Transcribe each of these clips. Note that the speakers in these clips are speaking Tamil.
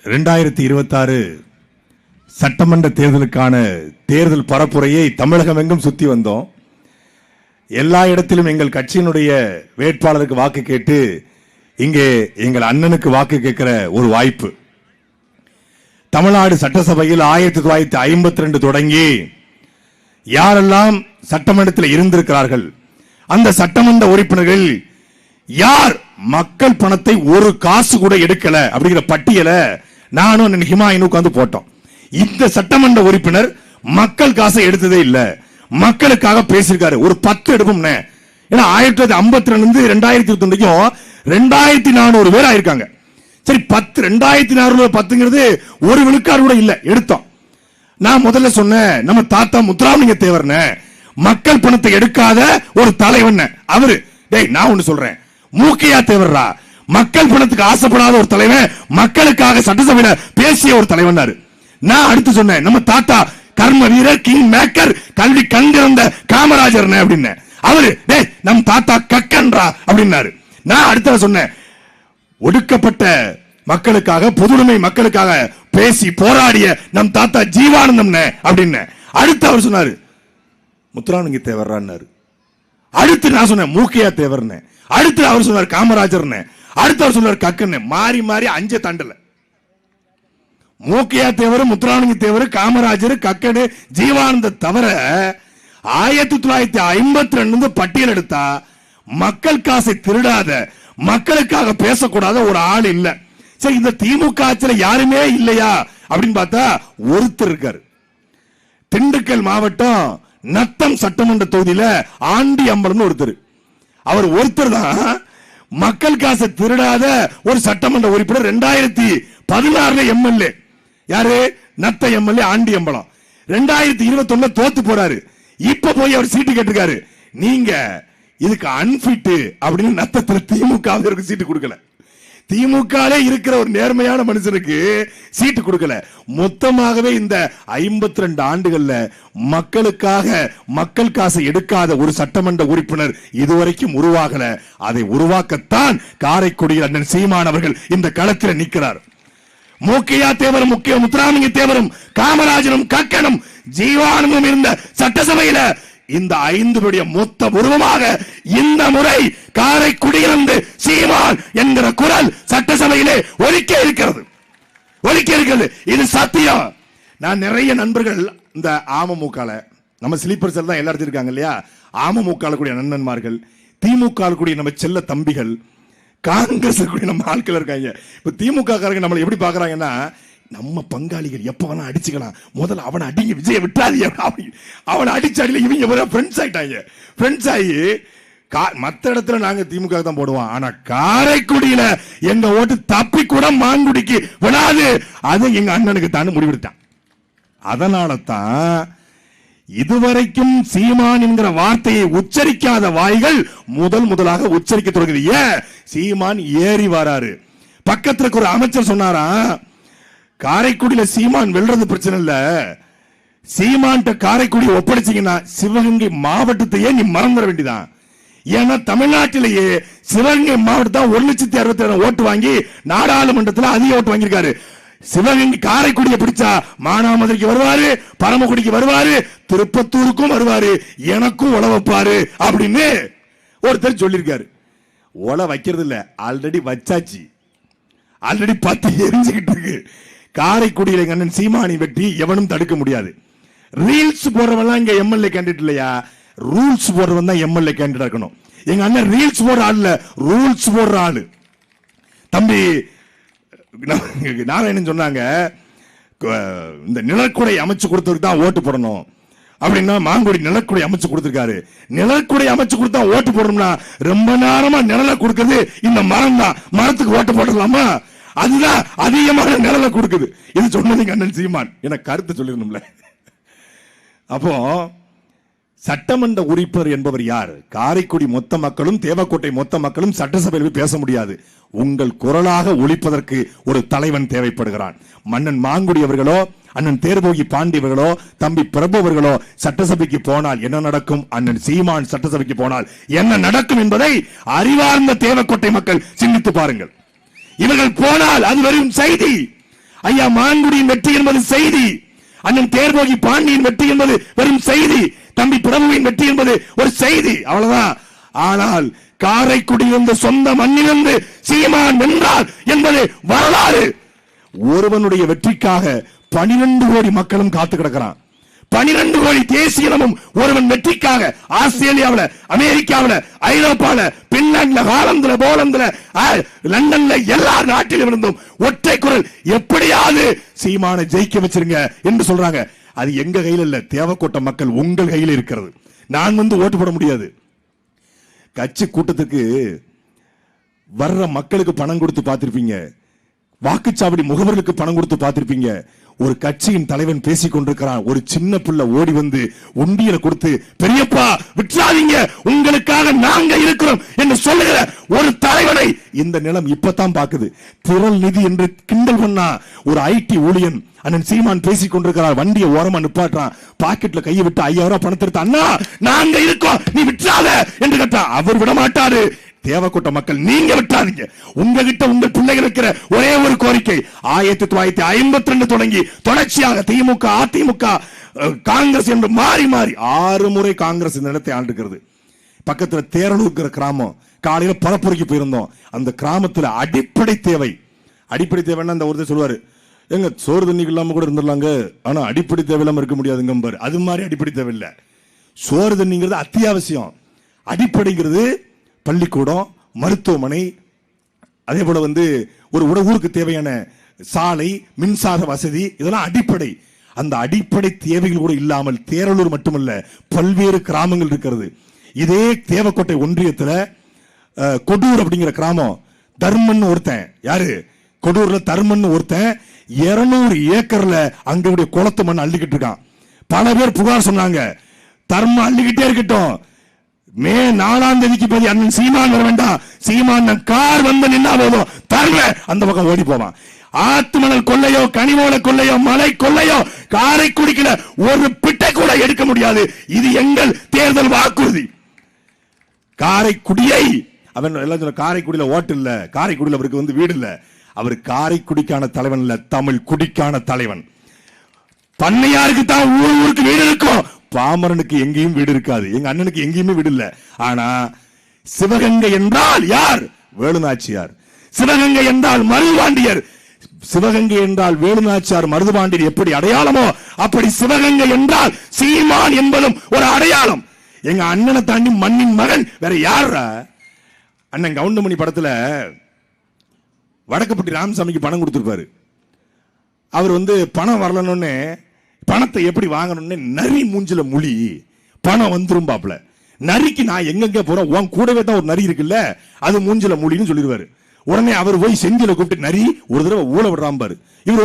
2026 சட்டமன்ற தேர்தலுக்கான தேர்தல் பரப்புரையை தமிழகம் எங்கும் சுத்தி வந்தோம். எல்லா இடத்திலும் எங்கள் கட்சியினுடைய வேட்பாளருக்கு வாக்கு கேட்டு இங்கே எங்கள் அண்ணனுக்கு வாக்கு கேட்கிற ஒரு வாய்ப்பு. தமிழ்நாடு சட்டசபையில் 1952 தொடங்கி யாரெல்லாம் சட்டமன்றத்தில் இருந்திருக்கிறார்கள், அந்த சட்டமன்ற உறுப்பினர்கள் யார் மக்கள் பணத்தை ஒரு காசு கூட எடுக்கல அப்படிங்கிற பட்டியலை நானும் ஹிமாயினும் உட்கார்ந்து போட்டோம். இந்த சட்டமன்ற உறுப்பினர் மக்கள் காசை எடுத்ததே இல்ல, மக்களுக்காக பேசியிருக்காரு. ஒரு 10 எடுப்போம். ஏன்னா 1952 2021 2400 பேர் ஆயிருக்காங்க. சரி, 2410 ஒரு விழுக்காடு கூட இல்ல எடுத்தோம். நான் முதல்ல சொன்னேன், நம்ம தாத்தா முத்துராமலிங்க தேவர் மக்கள் பணத்தை எடுக்காத ஒரு தலைவன் அவரு. டேய், நான் ஒண்ணு சொல்றேன், மூக்கையா தேவர்ரா மக்கள் பணத்துக்கு ஆசைப்படாத ஒரு தலைவன், மக்களுக்காக சட்டசபையில பேசிய ஒரு தலைவன். நான் அடுத்து சொன்னேன், நம்ம தாத்தா கர்ம வீரர், கிங் மேக்கர், கல்வி கண்டிருந்த காமராஜர் அப்படின்னு. அவரு டேய் நம்ம தாத்தா கக்கன்றா அப்படின்னாரு. நான் அடுத்த சொன்னேன், ஒடுக்கப்பட்ட மக்களுக்காக, பொதுவுடைமை மக்களுக்காக பேசி போராடிய நம் தாத்தா ஜீவானந்தம் அப்படின்னு. அடுத்து அவர் சொன்னாரு முத்துராமலிங்க தேவர்றாரு. அடுத்து நான் சொன்னேன் மூக்கையா தேவர்னு. அடுத்து அவர் சொன்னார் காமராஜர். அடுத்து அவர் சொன்னார் கக்கன்னு. மாறி மாறி 5 தாண்டல. மூக்கையா தேவர், முத்துராமலிங்க தேவர், காமராஜர், கக்கனு, ஜீவானந்த தவிர 1952 பட்டியல் எடுத்தா மக்கள் காசை திருடாத, மக்களுக்காக பேசக்கூடாத ஒரு ஆள் இல்ல. சரி, இந்த திமுக ஆட்சியில் யாருமே இல்லையா அப்படின்னு பார்த்தா ஒருத்தர் இருக்காரு. திண்டுக்கல் மாவட்டம் நத்தம் சட்டமன்ற தொகுதியில ஆண்டி அம்பலம் ஒருத்தர். அவர் ஒருத்தர் தான் மக்கள் காசை திருடாத ஒரு சட்டமன்ற உறுப்பினர். 2016 எம்எல்ஏ யாரு? நத்த எம்எல்ஏ ஆண்டி அம்பலம். 2021 தோத்து போறாரு. இப்ப போய் அவர் சீட்டு கேட்டிருக்காரு. நீங்க இதுக்கு அன்பிட் அப்படின்னு நத்தத்துல திமுக சீட்டு கொடுக்கல. திமுக இருக்கிற ஒரு நேர்மையான மனுஷனுக்கு சீட்டு கொடுக்கல. மொத்தமாகவே இந்த 52 ஆண்டுகள்ல மக்களுக்காக மக்கள் காசை எடுக்காத ஒரு சட்டமன்ற உறுப்பினர் இதுவரைக்கும் உருவாகல. அதை உருவாக்கத்தான் காரைக்குடியில் அண்ணன் சீமான் அவர்கள் இந்த களத்தில் நிற்கிறார். மூக்கையா தேவரும், முத்துராமலிங்க தேவரும், காமராஜரும், கக்கனும், ஜீவானந்தமும் இருந்த சட்டசபையில இந்த 5 மொத்த உருவமாக இந்த முறை காரைக்குடியிலிருந்து சீமான் என்கிற குரல் சட்டசபையிலே ஒலிக்க இருக்கிறது. இது சத்தியம். நான் நிறைய நண்பர்கள் இந்த அமமுக, நம்ம ஸ்லீப்பர் செல் தான் எல்லாரும் இருக்காங்க இல்லையா, அமமுக கூடிய நண்பன்மார்கள், திமுக கூடிய நம்ம செல்ல தம்பிகள், காங்கிரஸ் கூடிய நம்ம ஆட்கள் இருக்காங்க. இப்ப திமுக காரங்க நம்மளை எப்படி பாக்குறாங்கன்னா, நம்ம பங்காளிகள் எப்ப வேணா அடிச்சுக்கலாம், முதல்ல அவனை அடிங்க, விஜய விட்டாதீங்க. அவனை அடிச்சு அடியில இவங்க ஃப்ரெண்ட்ஸ் ஆயிட்டாங்க. ஃப்ரெண்ட்ஸ் ஆகி மற்ற இடத்துல நாங்க திமுக தான் போடுவோம், ஆனா காரைக்குடியில எங்க ஓட்டு தப்பி கூட மாங்குடிக்கு விடாது. அது எங்க அண்ணனுக்கு தான் முடிவெடுத்தான். அதனால தான் இதுவரைக்கும் சீமான் என்கிற வார்த்தையை உச்சரிக்காத வாய்கள் முதலாக உச்சரிக்க தொடங்குது. ஏன்? சீமான் ஏறி வராரு. பக்கத்துல ஒரு அமைச்சர் சொன்னாரா, காரைக்குடியில சீமான் வெல்றது பிரச்சனை இல்ல, சீமான் காரைக்குடி ஒப்படைச்சீங்கன்னா சிவகங்கை மாவட்டத்தையே நீ மறந்துட வேண்டியதான். ஏன்னா தமிழ்நாட்டிலேயே சிவகங்கை மாவட்டம் 1,67,000 ஓட்டு வாங்கி நாடாளுமன்றத்தில் அதிக ஓட்டு வாங்கியிருக்காரு. சிவகங்கை காரைக்குடியை பிடிச்சா மானாமதுரைக்கு வருவாரு, பரமக்குடிக்கு வருவாரு, திருப்பத்தூருக்கும் வருவாரு, எனக்கும் உழ வைப்பாரு அப்படின்னு ஒருத்தர் சொல்லியிருக்காரு. உழ வைக்கிறது இல்ல, ஆல்ரெடி வச்சாச்சு. ஆல்ரெடி 10 எரிஞ்சுக்கிட்டு இருக்கு. காரைக்குடியில அண்ணன் சீமானி வெற்றி எவனும் தடுக்க முடியாது. ரீல்ஸ் போடுறவெல்லாம் இங்க எம்எல்ஏ கேண்டிடேட் இல்லையா, ரூல்ஸ் போடுறவன் தான் எம்எல்ஏ கேண்டிடேட் இருக்கணும். எங்க அண்ணன் ரீல்ஸ் போடுற ஆள் இல்ல, ரூல்ஸ் போடுற ஆளு. தம்பி நாராயணன் சொன்னாங்க, இந்த நிலக்குடை அமைச்சு கொடுத்ததுக்கு தான் ஓட்டு போடணும் அப்படின்னா, மாங்குடி நிலக்குடை அமைச்சு கொடுத்திருக்காரு. நிலக்குடை அமைச்சு கொடுத்தா ஓட்டு போடணும்னா ரொம்ப நேரமா நிழலை கொடுக்கிறது இந்த மரம் தான். மரத்துக்கு ஓட்டு போடலாமா? அதுதான் அதிகமான நிழலை கொடுக்குது. இது சொன்னது அண்ணன் சீமான். எனக்கு கருத்து சொல்லிடணும்ல. அப்போ சட்டமன்ற உறுப்பினர் என்பவர் யார்? காரைக்குடி மொத்த மக்களும், தேவக்கோட்டை மொத்த மக்களும் சட்டசபையில் பேச முடியாது. உங்கள் குரலாக ஒலிப்பதற்கு ஒரு தலைவன் தேவைப்படுகிறான். மன்னன் மாங்குடி அவர்களோ, அண்ணன் தேர்போகி பாண்டி அவர்களோ, தம்பி பிரபு அவர்களோ சட்டசபைக்கு போனால் என்ன நடக்கும், அண்ணன் சீமான் சட்டசபைக்கு போனால் என்ன நடக்கும் என்பதை அறிவார்ந்த தேவக்கோட்டை மக்கள் சிந்தித்து பாருங்கள். இவர்கள் போனால் அது வெறும் செய்தி. ஐயா மான்குடியின் வெற்றி என்பது செய்தி, அண்ணன் தேர்வோகி பாண்டியின் வெற்றி என்பது வெறும் செய்தி, தம்பி பிரபுவின் வெற்றி என்பது ஒரு செய்தி, அவ்வளவுதான். ஆனால் காரைக்குடியிலிருந்து சொந்த மண்ணிலிருந்து சீமான் வென்றார் என்பது வரலாறு. ஒருவனுடைய வெற்றிக்காக 12 கோடி மக்களும் காத்து கிடக்கிறான். 12 கோடி தேசியமும் ஒருவன் வெற்றிக்காக ஆஸ்திரேலியாவில், அமெரிக்காவில், ஐரோப்பாவில், பின்லாந்துல, ஹாலந்துல, போலந்துல, லண்டன்ல எல்லா நாட்டிலும் இருந்தும் ஒற்றை குரல் எப்படியாவது சீமானை ஜெயிக்க வச்சிருங்க என்று சொல்றாங்க. அது எங்க கையில் இல்ல, தேவக்கோட்டை மக்கள் உங்கள் கையில் இருக்கிறது. நான் ஓட்டு போட முடியாது. கட்சி கூட்டத்துக்கு வர்ற மக்களுக்கு பணம் கொடுத்து பார்த்திருப்பீங்க, வாக்குச்சாவடி முகவர்களுக்கு பணம் கொடுத்து பார்த்திருப்பீங்க. ஒரு கட்சியின் தலைவன் பேசிக் கொண்டிருக்கிறான், ஒரு சின்ன பிள்ளை ஓடி வந்து ஒண்டியலை கொடுத்து பெரியப்பா விட்டுறாதீங்க உங்களுக்காக நாங்க இருக்கிறோம் என்று சொல்லுகிற ஒரு தலைவனை இந்த நிலம் இப்பதான் பாக்குது. திரள் நிதி என்று கிண்டல் பண்ணா ஒரு ஐடி ஊழியன் அண்ணன் சீமான் பேசிக் கொண்டிருக்கிறார், வண்டியை ஓரமா நிப்பாட்டுறான், பாக்கெட்ல கையை விட்டு 5000 ரூபாய் பணத்தை எடுத்து அண்ணா நாங்க இருக்கோம் நீ விட்டுறாத என்று கேட்டா அவர் விட மாட்டாரு. தேவக்கோட்டை மக்கள் நீங்க விட்டாதீங்க. உங்ககிட்ட உங்க பிள்ளைகள் இருக்கிற ஒரே ஒரு கோரிக்கை, 1952 தொடங்கி தொடர்ச்சியாக திமுக, அதிமுக, காங்கிரஸ் என்று மாறி மாறி 6 முறை காங்கிரஸ் இந்த இடத்தை ஆண்டுகிறது. பக்கத்துல தேரலூர் கிராமம், காலையில பரப்புரைக்கு போயிருந்தோம். அந்த கிராமத்துல அடிப்படை தேவை, அடிப்படை தேவைன்னா அந்த ஒருத்தர் சொல்லுவாரு, எங்க சோறு தண்ணிக்கு இல்லாம கூட இருந்துடலாங்க, ஆனா அடிப்படை தேவை இல்லாம இருக்க முடியாதுங்க. அது மாதிரி அடிப்படை தேவை இல்ல, சோறு தண்ணிங்கிறது அத்தியாவசியம். அடிப்படைங்கிறது பள்ளிக்கூடம், மருத்துவமனை, அதே போல ஒரு ஊருக்கு தேவையான சாலை, மின்சார வசதி, இதெல்லாம் அடிப்படை. அந்த அடிப்படை தேவைகள் கூட இல்லாமல் தேரலூர் மட்டுமல்ல பல்வேறு கிராமங்கள் இருக்கிறது. இதே தேவக்கோட்டை ஒன்றியத்துல கொடூர் அப்படிங்கிற கிராமம், தர்மன் ஒருத்தன், யாரு கொடூர்ல தர்மன் ஒருத்தன் 200 ஏக்கர்ல அங்களுடைய குளத்து மண் அள்ளிக்கிட்டு இருக்கான். பல பேர் புகார் சொன்னாங்க, தர்மம் அள்ளிக்கிட்டே இருக்கட்டும், மே 4ஆம் தேதிக்கு போய் அண்ணன் சீமான் வர வேண்டாம், சீமான் கார் வந்து நின்னா போதும் தர்ம அந்த பக்கம் ஓடி போவான். ஆத்துமணல் கொள்ளையோ, கனிமோல கொள்ளையோ, மலை கொள்ளையோ காரைக்குடிக்குல ஒரு பிட்டை கூட எடுக்க முடியாது. இது எங்கள் தேர்தல் வாக்குறுதி. காரைக்குடியை அவன் எல்லாம் சொல்ல, காரைக்குடியில ஓட்டு இல்ல, காரைக்குடியில அவருக்கு வீடு இல்ல, அவர் காரைக்குடிக்கான தலைவன் இல்ல, தமிழ் குடிக்கான தலைவன். பண்ணையாருக்கு தான் ஊருக்கு வீடு இருக்கும், பாமரனுக்கு எங்கேயும் வீடு இருக்காது. எங்க அண்ணனுக்கு எங்கேயுமே வீடு இல்ல. ஆனா சிவகங்கை என்றால் யார்? வேலுநாச்சியார். சிவகங்கை என்றால் மருதுபாண்டியர். சிவகங்கை என்றால் வேலுநாச்சியார், மருதுபாண்டியர் எப்படி அடையாளமோ அப்படி சிவகங்கை என்றால் சீமான் என்பதும் ஒரு அடையாளம். எங்க அண்ணனை தாண்டி மண்ணின் மகன் வேற யாரா? அண்ணன் கவுண்டமணி படத்துல வடக்கப்பட்டி ராமசாமிக்கு பணம் கொடுத்திருப்பாரு. அவர் பணம் வரலன்னு, பணத்தை எப்படி வாங்கணும்னு நரி மூஞ்சில மொழி பணம் வந்துரும் பாப்ல. நரிக்கு நான் எங்க போறோம், உன் கூடவே தான் ஒரு நரி இருக்குல்ல, அது மூஞ்சில மொழின்னு சொல்லிடுவாரு. உடனே அவர் போய் செந்தில கூப்பிட்டு நரி ஒரு தடவை ஊழ விடுறான் பாரு, இவர்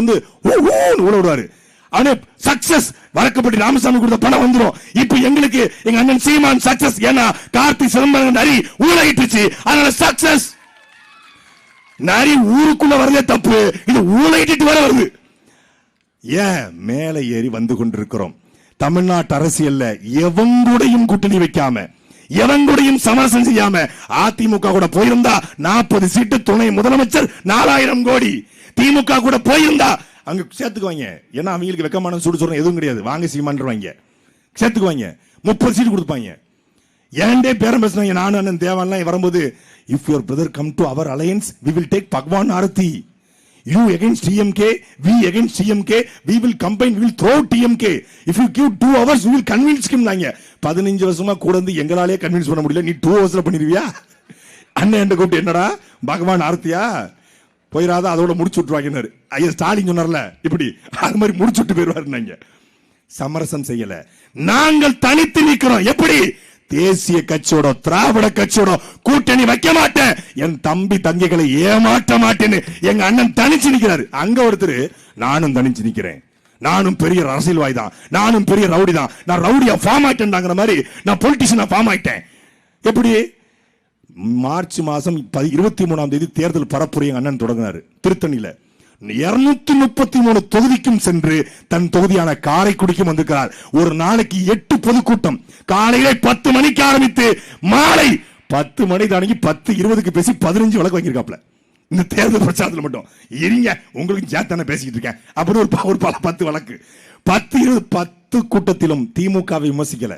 ஊழ விடுவாரு. அவனே சக்சஸ், வடக்கப்பட்டி ராமசாமி கொடுத்த பணம் வந்துடும். இப்ப எங்களுக்கு எங்க அண்ணன் சீமான் சக்சஸ், ஏன்னா கார்த்தி சிதம்பரம் நரி ஊழகிட்டுச்சு, அதனால சக்சஸ். நரி ஊருக்குள்ள வரதே தப்பு, இது ஊழகிட்டு வர வருது. ஏன் மேலே ஏறி வந்து கொண்டிருக்கிறோம். தமிழ்நாட்டு அரசியல்ல எவங்கூடையும் கூட்டணி வைக்காம, எவங்கூடையும் சமரசம் செய்யாம அதிமுக கூட போயிருந்தா 40 சீட்டு, துணை முதலமைச்சர் 4000 கோடி. திமுக கூட போயிருந்தா அங்க சேர்த்துக்குவாங்க, ஏன்னா அவங்களுக்கு வெக்கமான சுடு சொல்ற எதுவும் கிடையாது, வாங்க சீமான்வாங்க, சேர்த்துக்குவாங்க, 30 சீட்டு கொடுப்பாங்க. ஏன்டே பேரம் பேசுனாங்க, நானும் அண்ணன் தேவான்லாம் வரும்போது, if your brother come to our alliance we will take Bhagwan Arati, you against TMK, we against TMK, we will combine, we will throw TMK, if you give 2 hours we will convince him. நாங்க 15 வருஷமா கூட வந்து எங்களாலே கன்வின்ஸ் பண்ண முடியல, நீ 2 ஹவர்ஸ்ல பண்ணிடுவியா? அண்ணன் என்ற கூப்பிட்டு என்னடா பகவான் ஆர்த்தியா போயிடாத, அதோட முடிச்சு விட்டுருவாங்க. ஐயா ஸ்டாலின் சொன்னார்ல, இப்படி அது மாதிரி முடிச்சு விட்டு போயிருவாரு. சமரசம் செய்யல, நாங்கள் தனித்து நிற்கிறோம். எப்படி? தேசிய கட்சியோட, திராவிட கட்சியோட கூட்டணி வைக்க மாட்டேன், என் தம்பி தங்கைகளை ஏமாற்ற மாட்டேன்னு எங்க அண்ணன் தனிச்சு நிக்கிறாரு. அங்க ஒருத்தர், நானும் தனிச்சு நிக்கிறேன், நானும் பெரிய அரசியல்வாதி தான், நானும் பெரிய ரவுடி தான், நான் ரவுடியா ஃபார்ம் ஆயிட்டேன்ங்கிற மாதிரி நான் பொலிட்டிஷியனா ஃபார்ம் ஆயிட்டேன். எப்படி? மார்ச் மாசம் 23ஆம் தேதி தேர்தல் பரப்புரை எங்க அண்ணன் தொடங்கினாரு திருத்தணியில. 233 தொகுதிக்கும் சென்று தன் தொகுதியான காரைக்குடிக்கும் வந்திருக்கிறார். ஒரு நாளைக்கு 8 பொதுக்கூட்டம், காலையில 10 மணிக்கு ஆரம்பித்து மாலை 10 மணி தொடங்கி 10:20க்கு பேசி 15 வழக்கு வாங்கியிருக்காப்ல. இந்த தேர்தல் பிரச்சாரத்தில் மட்டும் இருங்க, உங்களுக்கு சேர்த்தானே பேசிக்கிட்டு இருக்கேன். அப்படி ஒரு 10 வழக்கு 10 கூட்டத்திலும் திமுகவை விமர்சிக்கல,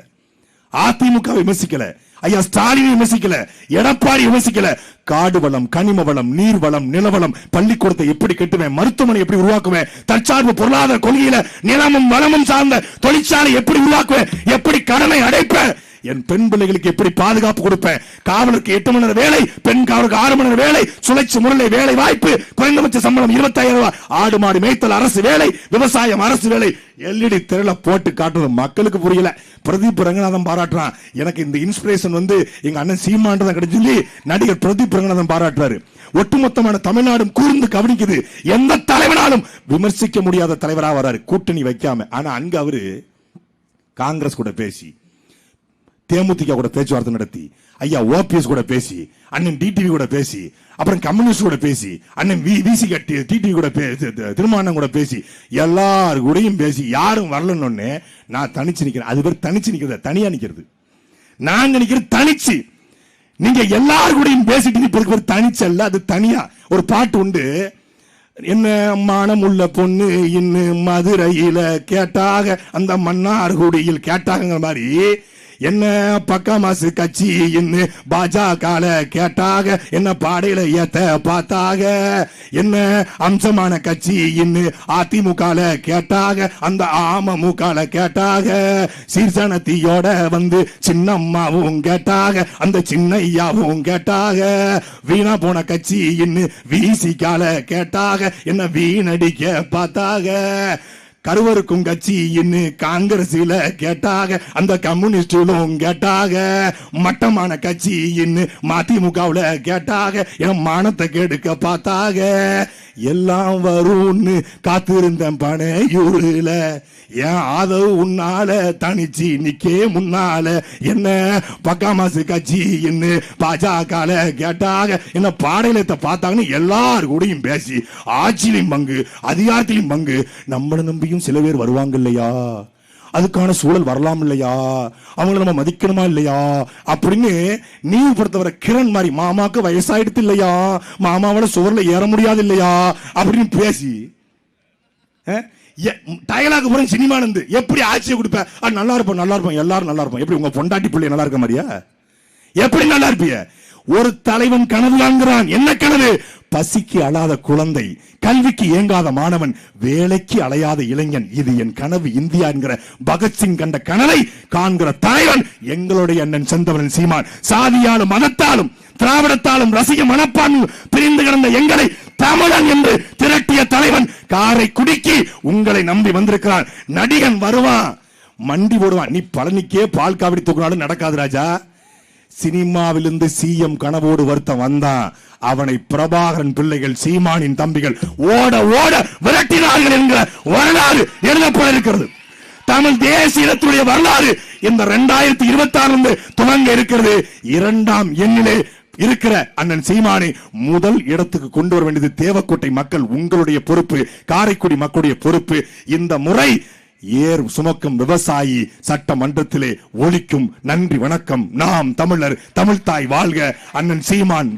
அதிமுக விமர்சிக்கல, ஐயா ஸ்டாலின் விமர்சிக்கல, எடப்பாடி விமர்சிக்கல. காடு வளம், கனிம வளம், நீர் வளம், நிலவளம், பள்ளிக்கூடத்தை எப்படி கட்டுவேன், மருத்துவமனை எப்படி உருவாக்குவேன், தற்சார்பு பொருளாதார கொள்கையில நிலமும் வளமும் சார்ந்த தொழிற்சாலை எப்படி உருவாக்குவேன், எப்படி கடனை அடைப்பேன், என் பெண் பிள்ளைகளுக்கு எப்படி பாதுகாப்பு கொடுப்பேன், காவலுக்கு 8 மணி நேரம் வேலை, பெண் காவலுக்கு 6 மணி நேரம் வேலை, சுழற்சி முறையில் வேலை வாய்ப்பு, குறைந்தபட்ச சம்பளம் 25,000 ரூபாய், ஆடு மாடு மேய்த்தல் அரசு வேலை, விவசாயம் அரசு வேலை, எல்இடி திரையில போட்டு காட்டுறது மக்களுக்கு புரியல. பிரதீப் ரங்கநாதன் பாராட்டுறான். எனக்கு இந்த இன்ஸ்பிரேஷன் எங்க அண்ணன் சீமான்றதான் கிடைச்சு சொல்லி நடிகர் பிரதீப் ரங்கநாதன் பாராட்டுறாரு. ஒட்டுமொத்தமான தமிழ்நாடும் கூர்ந்து கவனிக்குது. எந்த தலைவனாலும் விமர்சிக்க முடியாத தலைவரா வராரு, கூட்டணி வைக்காம. ஆனா அங்க அவரு காங்கிரஸ் கூட பேசி, தேமுதிக கூட பேச்சுவார்த்தை நடத்தி, ஐயா ஓபிஎஸ் கூட பேசி, அண்ணன் டிடிவி கூட பேசி, அப்புறம் கம்யூனிஸ்ட் கூட பேசி, அண்ணன் விசி கட்டி டிடிவி கூட திருமாவளவன் கூட பேசி, எல்லாரு கூடயும் பேசி யாரும் வரலன்னு நான் தனிச்சு நிக்கிறேன். அது பேர் தனிச்சு நிக்கிறது, தனியா நிக்கிறது. நாங்க நிக்கிறது தனிச்சு. நீங்க எல்லாரு கூடயும் பேசிட்டு நிற்பதுக்கு ஒரு தனிச்சு அல்ல, அது தனியா. ஒரு பாட்டு உண்டு, என்ன மானம் உள்ள பொண்ணு இன்னும் மதுரையில கேட்டாக, அந்த மன்னார்குடியில் கேட்டாங்கிற மாதிரி, என்ன பக்க மாசு கட்சி இன்னும் பாஜக கேட்டாக, என்ன பாடையில ஏத்த பார்த்தாக, என்ன அம்சமான கட்சி இன்னும் அதிமுக கேட்டாக, அந்த அமமுக கேட்டாக, சீர்சனத்தியோட வந்து சின்னம்மாவும் கேட்டாக, அந்த சின்னையாவும் கேட்டாக, வீணா போன கட்சி இன்னும் விசிகால கேட்டாக, என்ன வீணடிக்க பார்த்தாக, கருவருக்கும் கட்சி இன்னும் காங்கிரஸ்ல கேட்டாக, அந்த கம்யூனிஸ்டும் கேட்டாக, மட்டமான கட்சி இன்னும் மதிமுகவுல கேட்டாக, என் மானத்தை கெடுக்க பார்த்தாக, எல்லாம் வரும்னு காத்திருந்த பனையூர்ல என் ஆதவு உன்னால தனிச்சு நிக்கே முன்னால, என்ன பக்காமாசு கட்சி இன்னும் பாஜக கேட்டாக, என்ன பாடையிலத்தை பார்த்தாங்கன்னு எல்லாரு கூடயும் பேசி, ஆட்சியிலும் பங்கு அதிகாரத்திலும் பங்கு, நம்மளை நம்பியும் சில பேர் வருவாங்க இல்லையா, அதுக்கான சூழல் வரலாம் இல்லையா, அவங்களை நம்ம மதிக்கணுமா இல்லையா அப்படின்னு நீவு பொறுத்தவரை கிரண் மாதிரி, மாமாக்கு வயசாயிடுத்து இல்லையா, மாமாவால சுவர்ல ஏற முடியாது இல்லையா அப்படின்னு பேசி டயலாக் போற சினிமா இருந்து எப்படி ஆட்சியை கொடுப்ப, நல்லா இருப்போம் நல்லா இருப்போம் எல்லாரும் நல்லா இருப்போம். எப்படி உங்க பொண்டாட்டி பிள்ளை நல்லா இருக்க மாதிரியா, எப்படி நல்லா இருப்பிய? ஒரு தலைவன் கனவு காண்கிறான். என்ன கனவு? பசிக்கு அழாத குழந்தை, கல்விக்கு ஏங்காத மாணவன், வேலைக்கு அலையாத இளைஞன். இது என் கனவு இந்தியா என்கிற பகத்சிங் கண்ட கனவை காண்கிற தலைவன் எங்களுடைய அண்ணன் செந்தவன் சீமான். சாதியாலும் மதத்தாலும் திராவிடத்தாலும் ரசிக மனப்பான்மை பிரிந்து கிடந்த எங்களை தமிழன் என்று திரட்டிய தலைவன் காரைக்குடிக்கு உங்களை நம்பி வந்திருக்கிறான். நடிகன் வருவான், மண்டி போடுவான். நீ பழனிக்கே பால் காவிடி தூக்கினாலும் நடக்காது ராஜா. சினிமாவிலிருந்து சிஎம் கனவோடு வருத்தம் வந்தான். அவனை பிரபாகரன் பிள்ளைகள், சீமானின் தம்பிகள் ஓட ஓட விரட்டினார்கள் என்கிற வரலாறு எழுதப்பட இருக்கிறது. தமிழ் தேசியத்துடைய வரலாறு இந்த 2026 துவங்க இருக்கிறது. 2ஆம் எண்ணிலே இருக்கிற அண்ணன் சீமானை முதல் இடத்துக்கு கொண்டு வர வேண்டியது தேவக்கோட்டை மக்கள், உங்களுடைய பொறுப்பு, காரைக்குடி மக்களுடைய பொறுப்பு. இந்த முறை ஏர் சுமக்கும் விவசாயி சட்டமன்றத்திலே ஒலிக்கும். நன்றி, வணக்கம். நாம் தமிழர், தமிழ்தாய் வாழ்க. அண்ணன் சீமான்